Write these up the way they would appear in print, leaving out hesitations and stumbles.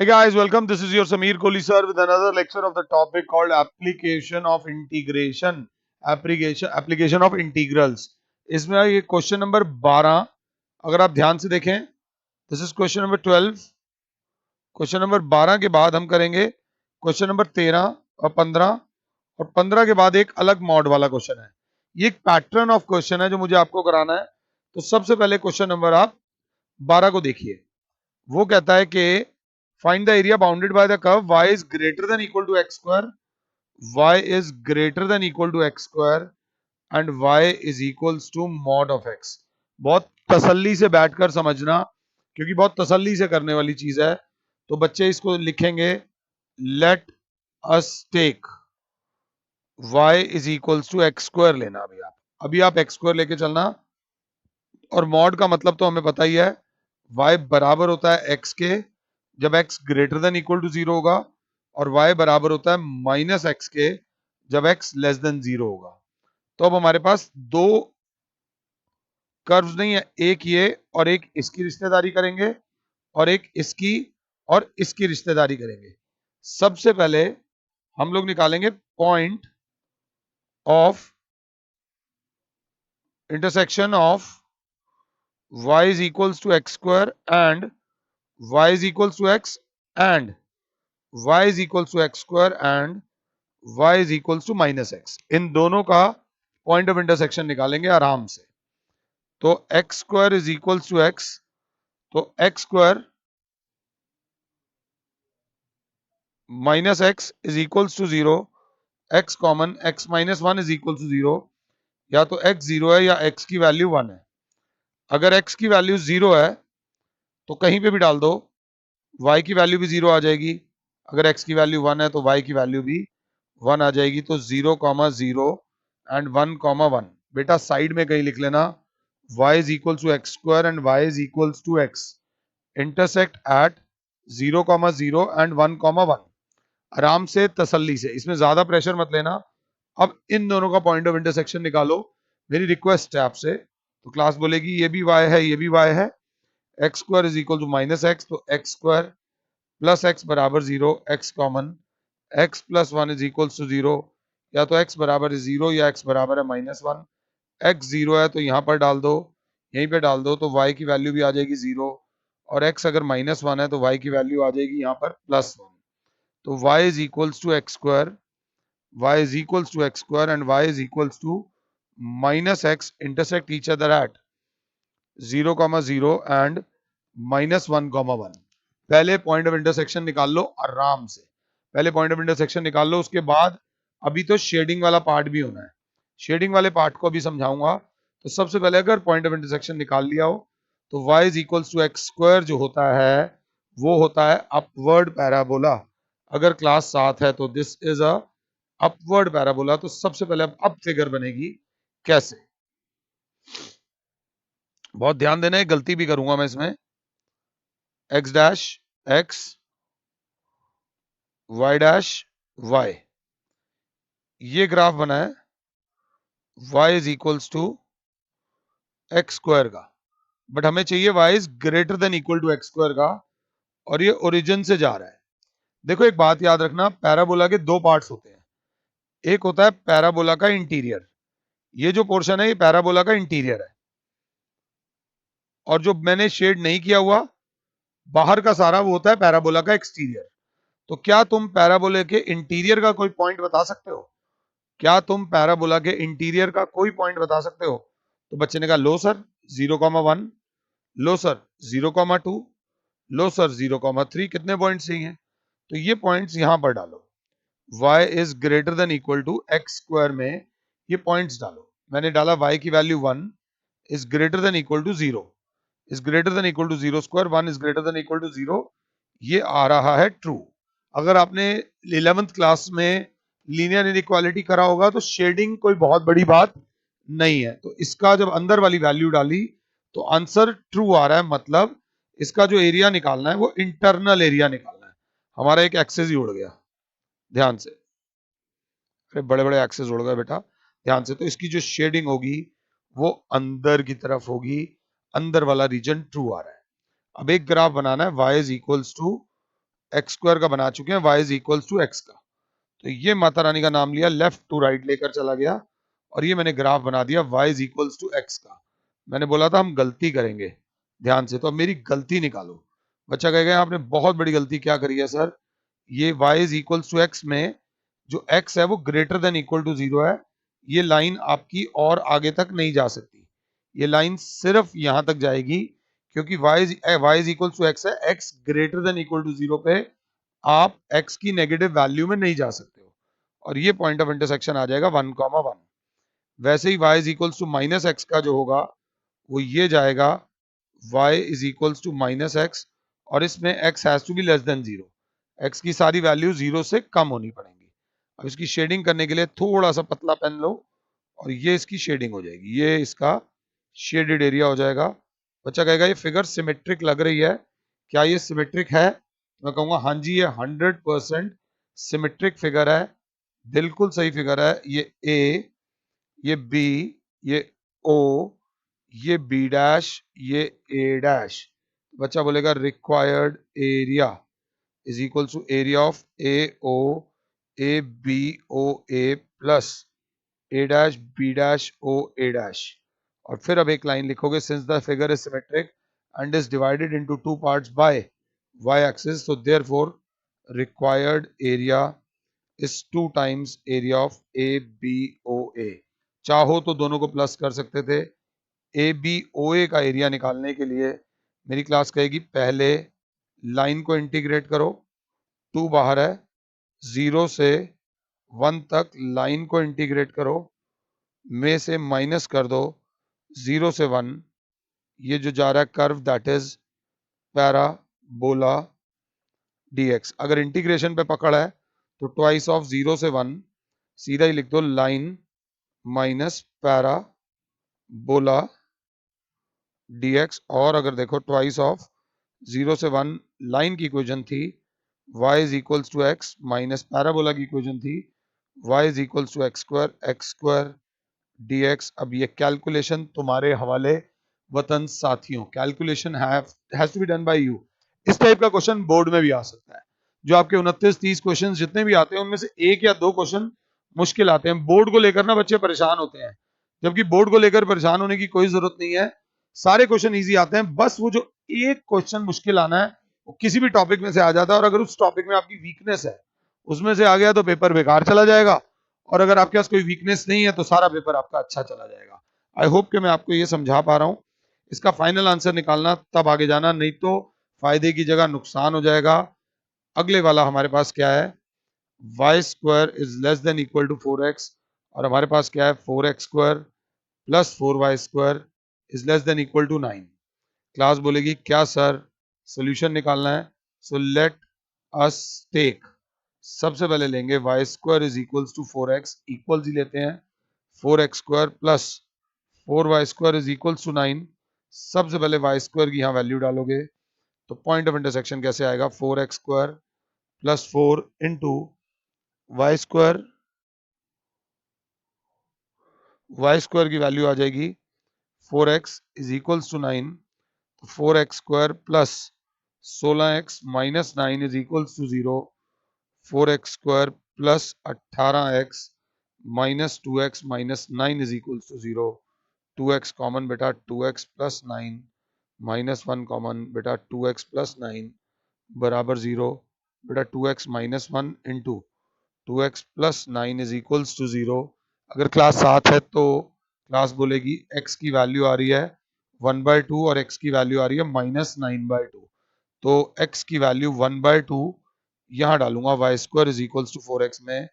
Hi guys, welcome. This is your Sameer Kohli sir with another lecture of the topic called application of integration. Application of integrals. इसमें ये question number 12 अगर आप ध्यान से देखें, this is question number 12. Question number 12 के बाद हम करेंगे क्वेश्चन नंबर 13 और 15 और 15 के बाद एक अलग मॉड वाला क्वेश्चन है. ये एक पैटर्न ऑफ क्वेश्चन है जो मुझे आपको कराना है. तो सबसे पहले क्वेश्चन नंबर आप 12 को देखिए. वो कहता है कि find the area bounded by the curve y is greater than equal to x square, y is greater than equal to x square and y is equals to mod of x. बहुत तसल्ली से बैठकर समझना, क्योंकि बहुत तसल्ली से करने वाली चीज है. तो बच्चे इसको लिखेंगे, let us take y is equals to x square लेना. अभी आप x square लेके चलना. और मॉड का मतलब तो हमें पता ही है, y बराबर होता है x के जब x greater than equal to 0 होगा, और y बराबर होता है माइनस एक्स के जब x लेस देन 0 होगा. तो अब हमारे पास दो कर्व्स नहीं है, एक ये और एक इसकी रिश्तेदारी करेंगे और एक इसकी और इसकी रिश्तेदारी करेंगे. सबसे पहले हम लोग निकालेंगे point of intersection of y is equals to x square and y is equals to x and y is equals to x square and y is equals to minus X. इन दोनों का पॉइंट ऑफ इंटरसेक्शन निकालेंगे आराम से. तो x square is equals to X, तो x square minus X is equals to 0. X common, X minus 1 is equal to 0. या तो एक्स 0 है या एक्स की वैल्यू 1 है. अगर एक्स की वैल्यू 0 है तो कहीं पे भी डाल दो, y की वैल्यू भी 0 आ जाएगी. अगर x की वैल्यू 1 है तो y की वैल्यू भी 1 आ जाएगी. तो 0,0 एंड 1,1. बेटा साइड में कहीं लिख लेना, y is equals to x square and y is equals to x intersect at 0,0 and 1,1. आराम से तसल्ली से, इसमें ज्यादा प्रेशर मत लेना. अब इन दोनों का पॉइंट ऑफ इंटरसेक्शन निकालो. मेरी रिक्वेस्ट है आपसे. तो क्लास बोलेगी ये भी y है ये भी y है. X square is equal to minus x, तो एक्स स्क्वायर प्लस एक्स बराबर 0, x common, x plus 1 is equal to 0. या तो एक्स बराबर है 0 या एक्स बराबर है माइनस 1. एक्स 0 है तो यहाँ पर डाल दो, यहीं पे डाल दो, तो y की वैल्यू भी आ जाएगी 0. और x अगर माइनस 1 है तो y की वैल्यू आ जाएगी यहाँ पर प्लस 1. तो y is equals to x square, y is equals to x square and y is equals to minus x intersect each other at 0,0 and -1,1. पहले पॉइंट ऑफ इंटरसेक्शन निकाल लो आराम से. पहले पॉइंट ऑफ इंटरसेक्शन निकाल लो, उसके बाद अभी तो शेडिंग वाला पार्ट भी होना है. शेडिंग वाले पार्ट को अभी समझाऊंगा. तो सबसे पहले अगर पॉइंट ऑफ इंटरसेक्शन निकाल लिया हो तो y is equals to x square जो होता है वो होता है अपवर्ड पैराबोला. अगर क्लास 7 है तो this is a upward parabola. तो सबसे पहले अब फिगर बनेगी कैसे, बहुत ध्यान देना है, गलती भी करूंगा मैं इसमें. X dash x, y dash y, ये ग्राफ बना है y is equals to x square का. बट हमें चाहिए y is greater than equal to x square का, और ये ओरिजिन से जा रहा है. देखो एक बात याद रखना, पैराबोला के दो पार्ट्स होते हैं. एक होता है पैराबोला का इंटीरियर. ये जो पोर्शन है ये पैराबोला का इंटीरियर है, और जो मैंने शेड नहीं किया हुआ बाहर का सारा वो होता है पैराबोला का एक्सटीरियर. तो क्या तुम पैराबोला के इंटीरियर का कोई पॉइंट बता सकते हो? क्या तुम पैराबोला के इंटीरियर का कोई पॉइंट बता सकते हो? तो बच्चे ने कहा लो सर 0,1, लो सर 0,2, लो सर 0,3. कितने पॉइंट्स चाहिए? तो ये पॉइंट्स यहां पर डालो. y is greater than equal to x square में ये पॉइंट्स डालो. मैंने डाला y की value 1 is greater than equal to 0, is greater than equal to 0 square, 1 is greater than equal to 0. ये आ रहा है ट्रू. अगर आपने 11th क्लास में लीनियर इनइक्वालिटी करा होगा तो शेडिंग कोई बहुत बड़ी बात नहीं है. तो इसका जब अंदर वाली वैल्यू डाली तो आंसर ट्रू आ रहा है. मतलब इसका जो एरिया निकालना है वो इंटरनल एरिया निकालना है. हमारा एक एक्सेस ही उड़ गया, ध्यान से. अरे बड़े बड़े एक्सेस उड़ गए बेटा, ध्यान से. तो इसकी जो शेडिंग होगी वो अंदर की तरफ होगी, अंदर वाला रीजन ट्रू आ रहा है. अब एक ग्राफ बनाना है y is equals to x square का बना चुके हैं, y is equals to x का। तो ये माता रानी का नाम लिया, लेफ्ट टू राइट लेकर चला गया और ये मैंने ग्राफ बना दिया y is equals to x का। मैंने बोला था हम गलती करेंगे, ध्यान से, तो अब मेरी गलती निकालो। बच्चा कहेगा आपने बहुत बड़ी गलती क्या करी है सर, ये y is equals to x में जो x है वो ग्रेटर देन इक्वल टू 0 है, ये लाइन आपकी और आगे तक नहीं जा सकती, ये लाइन सिर्फ यहां तक जाएगी क्योंकि y is equal to x है, x greater than equal to 0 पे आप x की नेगेटिव वैल्यू में नहीं जा सकते हो और ये पॉइंट ऑफ इंटरसेक्शन आ जाएगा 1,1। वैसे ही y is equals to minus x का जो होगा वो ये जाएगा y is equals to minus x और इसमें x has to be less than 0, x की सारी वैल्यू 0 से कम होनी पड़ेंगी। अब इसकी शेडिंग करने के लिए थोड़ा सा पतला पेन लो और ये इसकी शेडिंग हो जाएगी, ये इसका शेडेड एरिया हो जाएगा। बच्चा कहेगा ये फिगर सिमेट्रिक लग रही है, क्या ये सिमेट्रिक है? मैं कहूंगा हाँ जी, ये 100% सिमेट्रिक फिगर है, बिल्कुल सही फिगर है। ये ए, ये बी, ये ओ, ये बी डैश, ये ए डैश। बच्चा बोलेगा required area is equal to area of A O, A B O A plus A dash B dash O A dash. और फिर अब एक लाइन लिखोगे, since the figure is symmetric and is divided into two parts by y axis, so therefore required area is 2 times area of ABOA। चाहो तो दोनों को plus कर सकते थे। ABOA का एरिया निकालने के लिए मेरी क्लास कहेगी पहले लाइन को इंटीग्रेट करो, 2 बाहर है, 0 से 1 तक लाइन को इंटीग्रेट करो, में से माइनस कर दो 0 से 1, ये जो जा रहा है curve that is parabola dx। अगर इंटीग्रेशन पे पकड़ है तो ट्वाइस ऑफ 0 से 1 सीधा ही लिख दो लाइन माइनस पैराबोला dx। और अगर देखो ट्वाइस ऑफ 0 से 1 लाइन की इक्वेशन थी y is equals to x minus parabola की इक्वेशन थी y is equals to x square dx। अब ये कैलकुलेशन तुम्हारे हवाले वतन साथियों, calculation has to be done by you. इस टाइप का क्वेश्चन बोर्ड में भी आ सकता है, जो आपके 29-30 क्वेश्चन जितने भी आते हैं उनमें से एक या दो क्वेश्चन मुश्किल आते हैं। बोर्ड को लेकर ना बच्चे परेशान होते हैं, जबकि बोर्ड को लेकर परेशान होने की कोई जरूरत नहीं है, सारे क्वेश्चन इजी आते हैं, बस वो जो एक क्वेश्चन मुश्किल आना है वो किसी भी टॉपिक में से आ जाता है, और अगर उस टॉपिक में आपकी वीकनेस है उसमें से आ गया तो पेपर बेकार चला जाएगा, और अगर आपके पास कोई वीकनेस नहीं है तो सारा पेपर आपका अच्छा चला जाएगा। आई होप कि मैं आपको ये समझा पा रहा हूं। इसका फाइनल आंसर निकालना तब आगे जाना, नहीं तो फायदे की जगह नुकसान हो जाएगा। अगले वाला हमारे पास क्या है, y square is less than equal to 4x, और हमारे पास क्या है 4x square plus 4y square is less than equal to 9। Class बोलेगी क्या सर सोल्यूशन निकालना है, सो लेट अस टेक, सबसे पहले लेंगे Y square is equals to 4x, equals ही लेते हैं 4x square plus 4y square is equals to 9। सबसे पहले y स्क्वायर की यहाँ वैल्यू डालोगे तो पॉइंट ऑफ इंटरसेक्शन कैसे आएगा, 4x square plus 4 into y square, y square की वैल्यू आ जाएगी 4x इज इक्वल्स टू 9, तो 4x square plus 16x minus 9 is equals to 0, 4x square plus 18x minus 2x minus 9 is equals to 0, 2x common बेटा 2x plus 9 minus 1 common बेटा 2x plus 9 बराबर 0, बेटा 2x minus 1 into 2x plus 9 is equals to 0। अगर class 7 है तो class बोलेगी x की value आ रही है 1/2 और x की वैल्यू आ रही है माइनस 9/2, तो x की वैल्यू 1/2 यहाँ डालूंगा y square is equals to 4x में,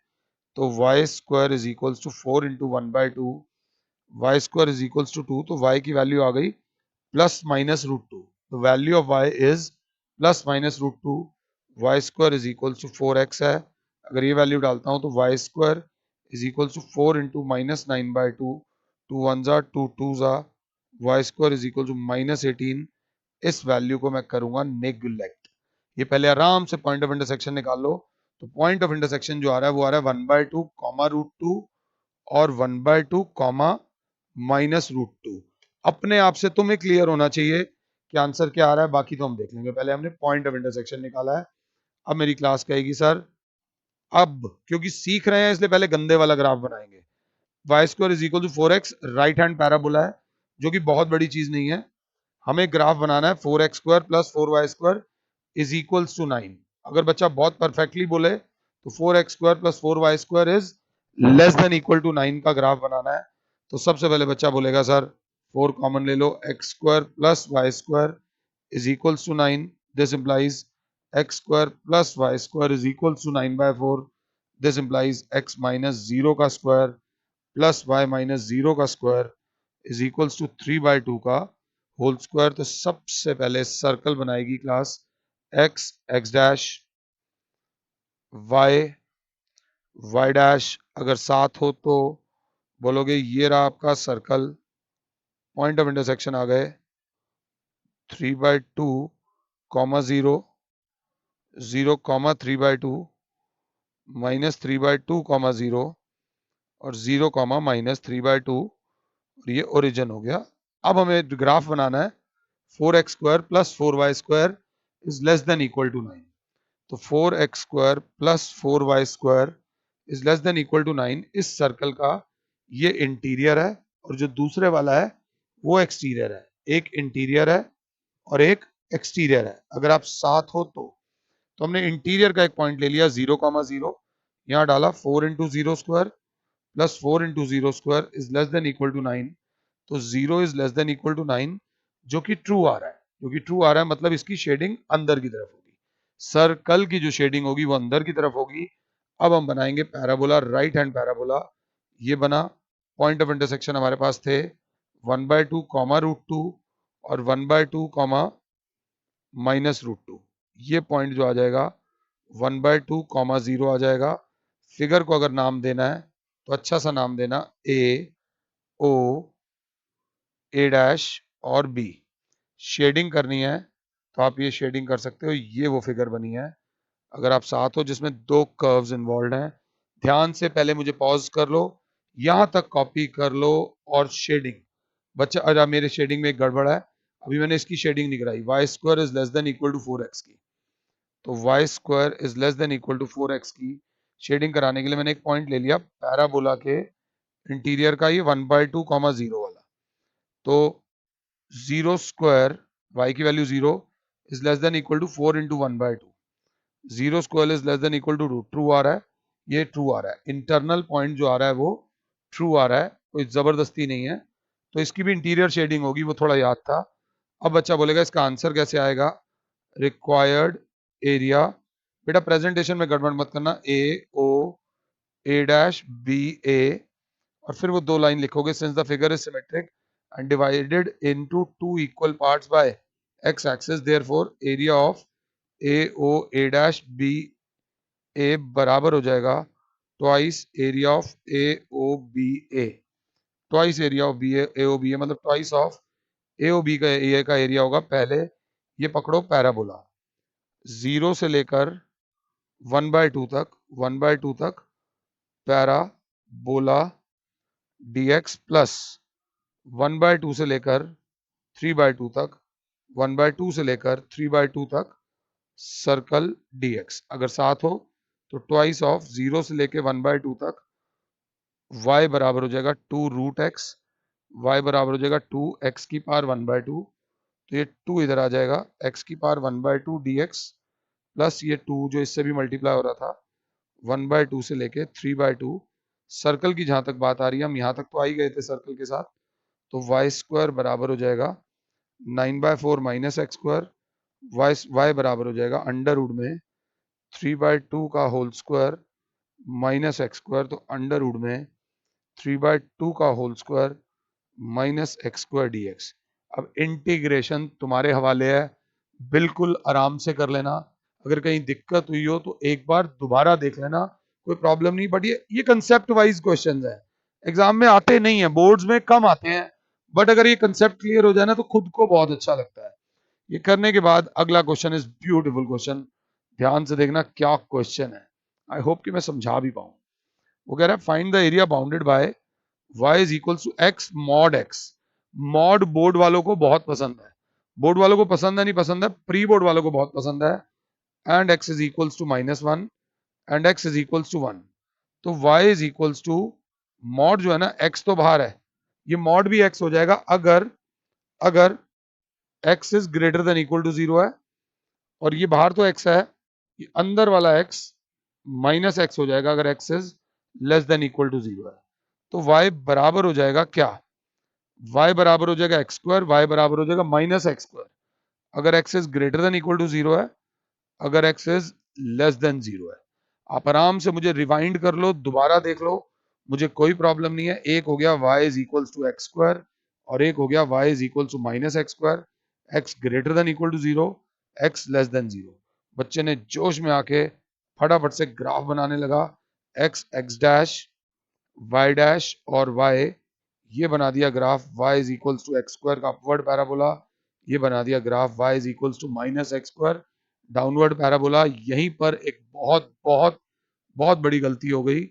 तो y square is equals to 4 into 1/2, y square is equals to 2, तो y की वैल्यू आ गई प्लस माइनस रूट 2, तो value of y is plus minus root 2, y square is equals to 4x है। अगर ये value डालता हूँ तो y square is equals to 4 into minus 9/2, 2 1 जा 2 2 जा, y square is equal to minus 18। इस वैल्यू को मैं करूंगा नेग्लेक्ट। ये पहले आराम से पॉइंट ऑफ इंटरसेक्शन निकाल लो, तो पॉइंट ऑफ इंटरसेक्शन जो आ रहा है वो आ रहा है 1/2 कॉमा रूट 2 और 1/2 कॉमा माइनस रूट 2। अपने आप से तुम्हें क्लियर होना चाहिए कि आंसर क्या आ रहा है, बाकी तो हम देख लेंगे, पहले हमने पॉइंट ऑफ इंटरसेक्शन निकाला है। अब मेरी क्लास कहेगी सर अब क्योंकि सीख रहे हैं इसलिए पहले गंदे वाला ग्राफ बनाएंगे। Y square is equal to 4x right hand parabola है जो कि बहुत बड़ी चीज नहीं है। हमें ग्राफ बनाना है 4x square plus 4y square is equals to 9। अगर बच्चा बहुत परफेक्टली बोले तो 4x square plus 4y square is less than equal to 9 का ग्राफ बनाना है। तो सबसे पहले बच्चा बोलेगा सर 4 कॉमन ले लो, x square plus y square is equals to 9. This implies x square plus y square is equals to 9 by 4. This implies x minus 0 का square plus y minus 0 का square is equals to 3 by 2 का whole square। तो सबसे पहले circle बनाएगी class x x dash y y dash। अगर साथ हो तो बोलोगे ये रहा आपका सर्कल, पॉइंट ऑफ इंटरसेक्शन आ गए 3 by 2 comma 0 0 comma 3 by 2 minus 3 by 2 comma 0 और 0 कॉमा माइनस 3 by 2 और ये ओरिजिन हो गया। अब हमें ग्राफ बनाना है 4x square plus 4y square is less than equal to 9। तो 4x square plus 4y square is less than equal to 9 इस सर्कल का ये इंटीरियर है और जो दूसरे वाला है वो एक्सटीरियर है। एक इंटीरियर है और एक एक्सटीरियर है। अगर आप साथ हो तो हमने इंटीरियर का एक पॉइंट ले लिया 0,0, यहां डाला 4 into 0 square plus 4 into 0 square is less than equal to 9। तो 0 is less than equal to 9 जो कि ट्रू आ रहा है। जो कि ट्रू आ रहा है मतलब इसकी शेडिंग अंदर की तरफ होगी, सर्कल की जो शेडिंग होगी वो अंदर की तरफ होगी। अब हम बनाएंगे पैराबोला, राइट हैंड पैराबोला। ये बना, पॉइंट ऑफ इंटरसेक्शन हमारे पास थे 1/2 कॉमा √2 और 1/2 कॉमा माइनस √2। ये पॉइंट जो आ जाएगा 1/2 कॉमा 0 आ जाएगा। फिगर को अगर नाम देना है तो अच्छा सा नाम देना ए ओ ए डैश और बी। शेडिंग करनी है तो आप ये शेडिंग कर सकते हो। ये वो फिगर बनी है अगर आप साथ हो जिसमें दो कर्व्स इन्वॉल्व हैं। ध्यान से पहले मुझे पॉज कर लो, यहां तक कॉपी कर लो और शेडिंग। बच्चा अरे मेरे शेडिंग में एक गड़बड़ है, अभी मैंने इसकी शेडिंग नहीं कराई। Y square is less than equal to 4x की, तो y square is less than equal to 4x की शेडिंग कराने के लिए मैंने एक पॉइंट ले लिया पैराबोला के इंटीरियर का, ये 1/2 कॉमा 0 वाला। तो 0 स्क्वायर y की value 0 is less than equal to 4 into 1/2। 0 square is less than equal to 2। True आ रहा है, ये ट्रू आ रहा है। इंटरनल पॉइंट जो आ रहा है वो ट्रू आ रहा है, कोई जबरदस्ती नहीं है। तो इसकी भी इंटीरियर शेडिंग होगी, वो थोड़ा याद था। अब बच्चा बोलेगा इसका आंसर कैसे आएगा। रिक्वायर्ड एरिया, बेटा प्रेजेंटेशन में गड़बड़ मत करना, ए ओ ए डैश बी ए और फिर वो दो लाइन लिखोगे since the figure is symmetric and divided into two equal parts by X axis therefore area of A O A dash B A बराबर हो जाएगा twice area of A O B A. Twice area of B A O B A मतलब twice of A O B का A का area होगा। पहले ये पकड़ो पैराबोला, 0 से लेकर 1/2 तक, 1/2 तक पैराबोला dx प्लस 1/2 से लेकर 3/2 तक, 1/2 से लेकर 3/2 तक सर्कल dx। अगर साथ हो तो ट्वाइस ऑफ 0 से लेकर 1/2 तक y बराबर हो जाएगा 2√x, y बराबर हो जाएगा 2x की पावर 1/2। तो ये 2 इधर आ जाएगा, x की पावर 1/2 dx प्लस ये 2 जो इससे भी मल्टीप्लाई हो रहा था 1/2 से लेके 3/2। सर्कल की जहां तक बात आ रही है हम यहां तक तो आ ही गए थे सर्कल के साथ। तो वाई स्क्वायर बराबर हो जाएगा 9/4 माइनस एक्स स्क्वायर, वाई बराबर हो जाएगा अंडर रूट में 3/2 का whole square minus x square. तो अंडर रूट में 3/2 का whole square minus x square d x. अब इंटीग्रेशन तुम्हारे हवाले है, बिल्कुल आराम से कर लेना। अगर कहीं दिक्कत हुई हो तो एक बार दोबारा देख लेना, कोई प्रॉब्लम नहीं। बट ये कंसेप्ट वाइज क्वेश्चन है, एग्जाम में आते नहीं है, बोर्ड्स में कम आते हैं। बट अगर ये कंसेप्ट क्लियर हो जाए ना तो खुद को बहुत अच्छा लगता है। ये करने के बाद अगला क्वेश्चन इज ब्यूटीफुल क्वेश्चन, ध्यान से देखना क्या क्वेश्चन है। आई होप कि मैं समझा भी पाऊं। वो कह रहा है find the area bounded by y is equal to x mod x। Mod board वालों को बहुत पसंद है, बोर्ड वालों को पसंद है नहीं पसंद है, प्री बोर्ड वालों को बहुत पसंद है। And x is equals to -1 and x is equals to 1, तो y is equals to mod जो है ना, x तो बाहर है, ये मॉड भी x हो जाएगा अगर अगर x is greater than equal to 0 है, और ये बाहर तो x है, ये अंदर वाला x माइनस x हो जाएगा अगर x is less than equal to 0 है। तो y बराबर हो जाएगा क्या, y बराबर हो जाएगा एक्स स्क्वायर, y बराबर हो जाएगा माइनस एक्स स्क्वायर अगर x is greater than equal to 0 है, अगर x इज लेस देन 0 है। आप आराम से मुझे रिवाइंड कर लो, दोबारा देख लो, मुझे कोई प्रॉब्लम नहीं है। एक हो गया y is equal to x square और एक हो गया y is equal to minus x square, x greater than equal to 0, x less than 0। बच्चे ने जोश में आके फटाफट से ग्राफ बनाने लगा, x डैश y डैश और y, ये बना दिया graph y is equals to x square का अपवर्ड पैराबोला, ये बना दिया graph y is equals to minus x square downward parabola. यहीं पर एक बहुत बहुत बहुत बड़ी गलती हो गई,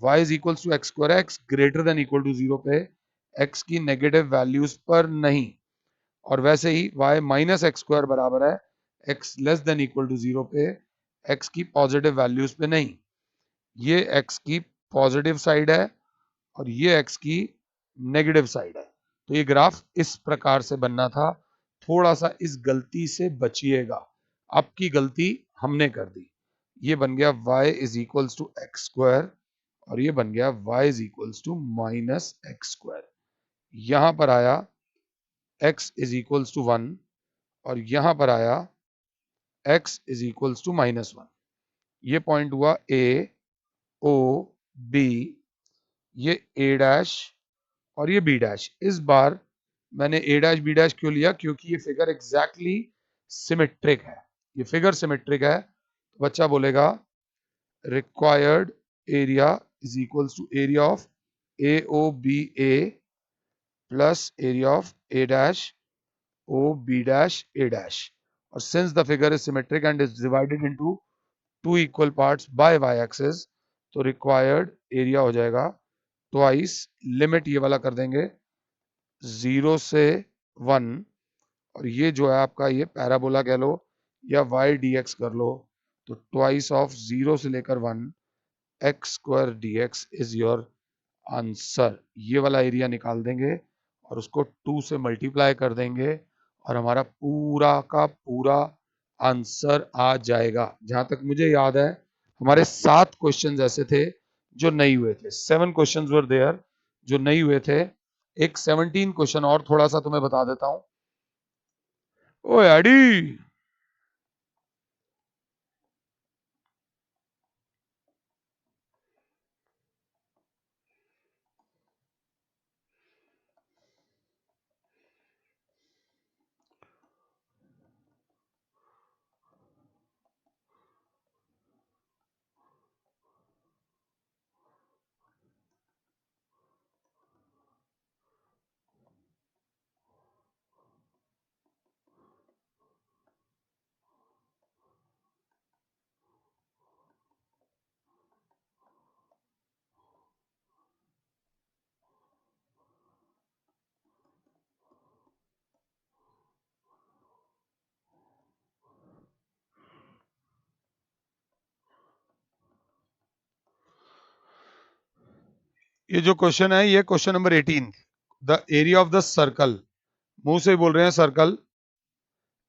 y is equals to x square, x greater than equal to 0 पे x की नेगेटिव वैल्यूज पर नहीं, और वैसे ही y माइनस एक्स स्क्वायर बराबर है x less than equal to 0 पे x की पॉजिटिव वैल्यूज पे नहीं। ये x की पॉजिटिव साइड है और ये x की नेगेटिव साइड है। तो ये ग्राफ इस प्रकार से बनना था। थोड़ा सा इस गलती से बचिएगा, आपकी गलती हमने कर दी। ये बन गया y is equals to x square और ये बन गया y is equals to minus x square. यहां पर आया x इज इक्वल्स टू 1 और यहां पर आया x इज इक्वल्स टू -1। ये पॉइंट हुआ a o b, ये a डैश और ये बी डैश। इस बार मैंने ए डैश बी डैश क्यों लिया, क्योंकि ये फिगर एग्जैक्टली सिमेट्रिक है, ये फिगर सिमेट्रिक है। तो बच्चा बोलेगा required area is equals to area of A O B A plus area of A dash O B dash A dash, और since the figure is symmetric and is divided into two equal parts by Y axis, तो required area हो जाएगा twice, limit ये वाला कर देंगे 0 से 1, और ये जो है आपका ये पैराबोला कह लो या वाई डी एक्स कर लो, तो ट्वाइस ऑफ 0 से लेकर 1 x square d x is your answer. ये वाला एरिया निकाल देंगे और उसको 2 से मल्टीप्लाई कर देंगे और हमारा पूरा का पूरा आंसर आ जाएगा। जहां तक मुझे याद है हमारे 7 क्वेश्चंस ऐसे थे जो नहीं हुए थे, 7 क्वेश्चंस वर देयर जो नहीं हुए थे। एक 17 क्वेश्चन और थोड़ा सा तुम्हें बता देता हूं। ओ एडी, ये जो क्वेश्चन है ये question number 18, the area of the circle, मुंह से बोल रहे हैं circle,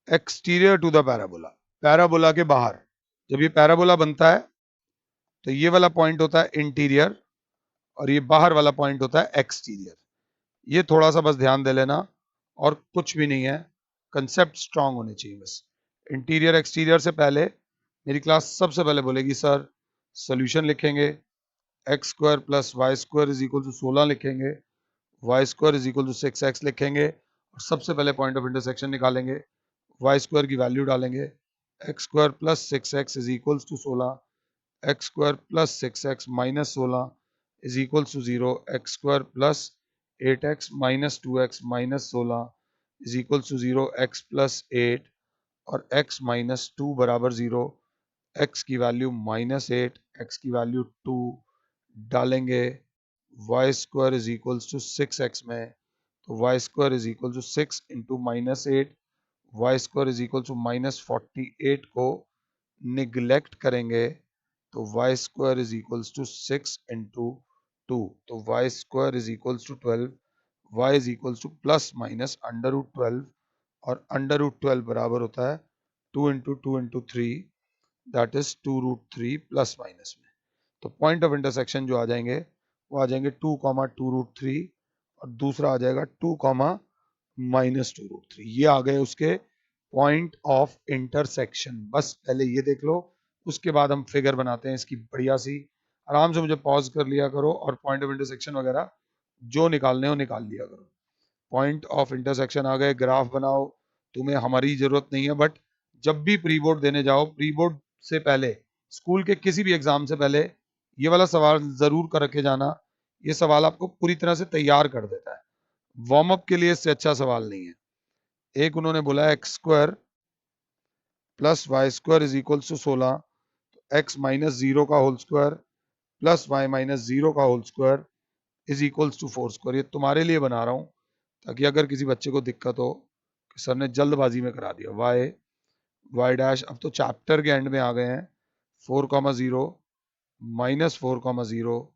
exterior to the parabola, parabola के बाहर। जब ये पैराबोला बनता है तो ये वाला पॉइंट होता है इंटीरियर और ये बाहर वाला पॉइंट होता है एक्सटीरियर। ये थोड़ा सा बस ध्यान दे लेना और कुछ भी नहीं है, कंसेप्ट स्ट्रांग होने चाहिए बस। इंटीरियर एक्सटीरियर से पहले मेरी क्लास सबसे पहले बोलेगी सर सोल्यूशन लिखेंगे, x square plus y square is equal to 16 लिखेंगे, y square is equal to 6x लिखेंगे और सबसे पहले पॉइंट ऑफ इंटरसेक्शन निकालेंगे, वाई स्क्वायर की वैल्यू डालेंगे, x square plus 6x is equals to 16, x square plus 6x minus 16 is equals to 0, x square plus 8x minus 2x minus 16 is equals to 0, x plus 8 और x minus 2 बराबर 0, x की value -8, x की value 2 डालेंगे, y square is equals to 6x में, तो y square is equal to 6 into -8, y square is equal to -48 को neglect करेंगे तो y square is equals to 6 into 2, तो y square is equals to 12, y is equals to plus minus under root 12, और under root 12 बराबर होता है 2 into 3, that is 2√3 plus minus में। तो पॉइंट ऑफ इंटरसेक्शन जो आ जाएंगे वो आ जाएंगे 2, 2√3, और दूसरा आ जाएगा 2, -2√3। ये आ गए उसके पॉइंट ऑफ इंटरसेक्शन। बस पहले ये देख लो, उसके बाद हम फिगर बनाते हैं इसकी बढ़िया सी। आराम से मुझे पॉज कर लिया करो और पॉइंट ऑफ इंटरसेक्शन वगैरह जो निकालने हो निकाल लिया करो। पॉइंट ऑफ इंटरसेक्शन आ गए, ग्राफ बनाओ। तुम्हें हमारी जरूरत नहीं है, बट जब भी प्री बोर्ड देने जाओ, प्री बोर्ड से पहले, स्कूल के किसी भी एग्जाम से पहले ये वाला सवाल जरूर कर के जाना। ये सवाल आपको पूरी तरह से तैयार कर देता है। वार्म अप के लिए इससे अच्छा सवाल नहीं है। एक उन्होंने बोला x square plus y square is equal to 16, x minus 0 का whole square plus y minus 0 का whole square is equals to 4 square. ये तुम्हारे लिए बना रहा हूं ताकि अगर किसी बच्चे को दिक्कत हो कि सर ने जल्दबाजी में करा दिया। वाई डैश, अब तो चैप्टर के एंड में आ गए हैं। 4,0 -4,0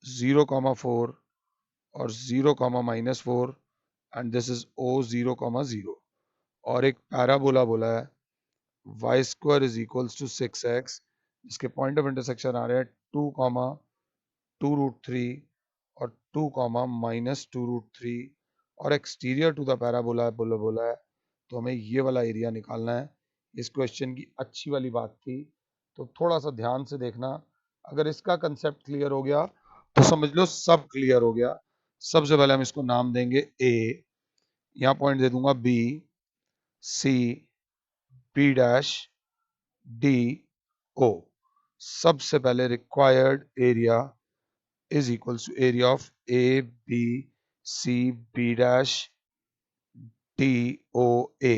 0,4 और 0,-4, एंड दिस इज O 0,0, और एक पैराबोला बोला है y square is equals to 6x, जिसके पॉइंट ऑफ इंटरसेक्शन आ रहे हैं 2,2√3 और 2,-2√3, और एक्सटीरियर टू द पैराबोला बोला है। तो हमें ये वाला एरिया निकालना है। इस क्वेश्चन की अच्छी वाली बात थी, तो थोड़ा सा ध्यान से देखना। अगर इसका कंसेप्ट क्लियर हो गया तो समझ लो सब क्लियर हो गया। सबसे पहले हम इसको नाम देंगे ए, यहाँ पॉइंट दे दूंगा B, C, B dash, D, O. सबसे पहले required area is equals to area of A B C B dash D O A.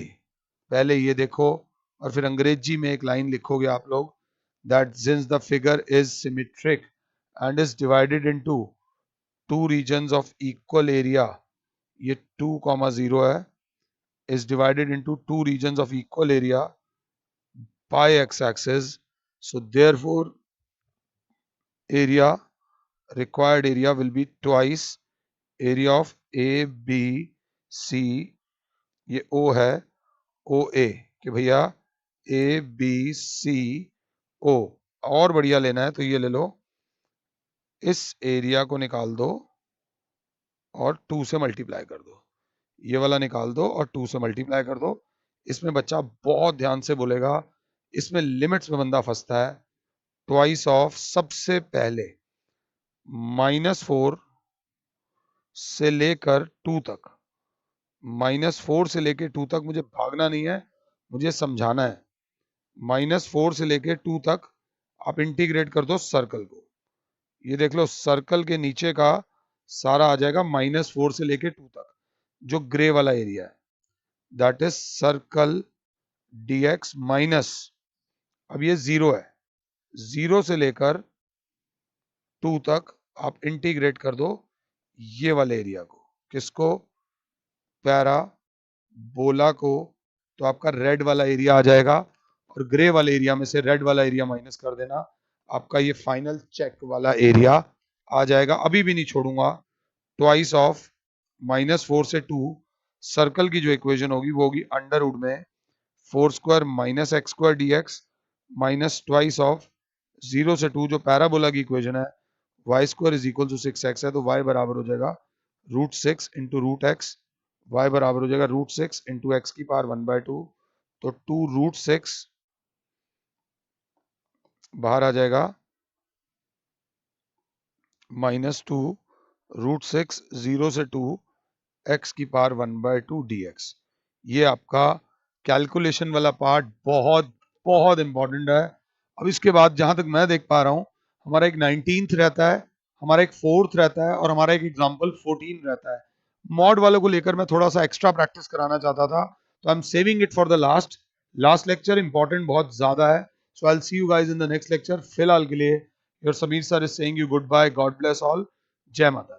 पहले ये देखो और फिर अंग्रेजी में एक लाइन लिखोगे आप लोग, that since the figure is symmetric and is divided into two reasons of equal area, ये 2,0 है, is divided into two regions of equal area by x-axis. So therefore, area, required area will be twice area of A, B, C, ये O है, OA, कि भैया A, B, C, O। और बढ़िया लेना है तो ये ले लो, इस एरिया को निकाल दो और 2 से मल्टीप्लाई कर दो। ये वाला निकाल दो और 2 से मल्टीप्लाई कर दो। इसमें बच्चा बहुत ध्यान से बोलेगा, इसमें लिमिट्स में बंदा फंसता है। ट्वाइस ऑफ, सबसे पहले -4 से लेकर 2 तक, -4 से लेकर 2 तक मुझे भागना नहीं है, मुझे समझाना है। -4 से लेकर 2 तक आप इंटीग्रेट कर दो सर्कल को। ये देख लो, सर्कल के नीचे का सारा आ जाएगा -4 से लेकर 2 तक, जो ग्रे वाला एरिया है, that is circle dx minus, अब ये 0 है, 0 से लेकर 2 तक आप इंटीग्रेट कर दो ये वाले एरिया को। किसको? पैरा बोला को। तो आपका रेड वाला एरिया आ जाएगा, और ग्रे वाले एरिया में से रेड वाला एरिया माइनस कर देना, आपका ये फाइनल चेक वाला एरिया आ जाएगा। अभी भी नहीं छोड़ूंगा। ट्वाइस ऑफ -4 से 2, सर्कल की जो इक्वेशन होगी वो होगी अंडर रूट में 4 square minus x square d x minus twice of 0 से 2, जो पैराबोला की इक्वेशन है, y square is equal to 6x है, तो y बराबर हो जाएगा √6 इंटू √x, y बराबर हो जाएगा √6 इंटू एक्स की पावर 1/2, तो 2√6 बाहर आ जाएगा -2 √6 0 से 2 x की पावर 1/2 dx। ये आपका कैलकुलेशन वाला पार्ट बहुत बहुत इंपॉर्टेंट है। अब इसके बाद जहां तक मैं देख पा रहा हूं, हमारा एक 19th रहता है, हमारा एक 4th रहता है, और हमारा एक एग्जाम्पल 14 रहता है। मॉड वालों को लेकर मैं थोड़ा सा एक्स्ट्रा प्रैक्टिस कराना चाहता था, तो I am saving it for the last lecture. Important बहुत ज्यादा है। So I will see you guys in the next lecture. फिलहाल के लिए your Sameer sir is saying you goodbye, God bless all, जय माता।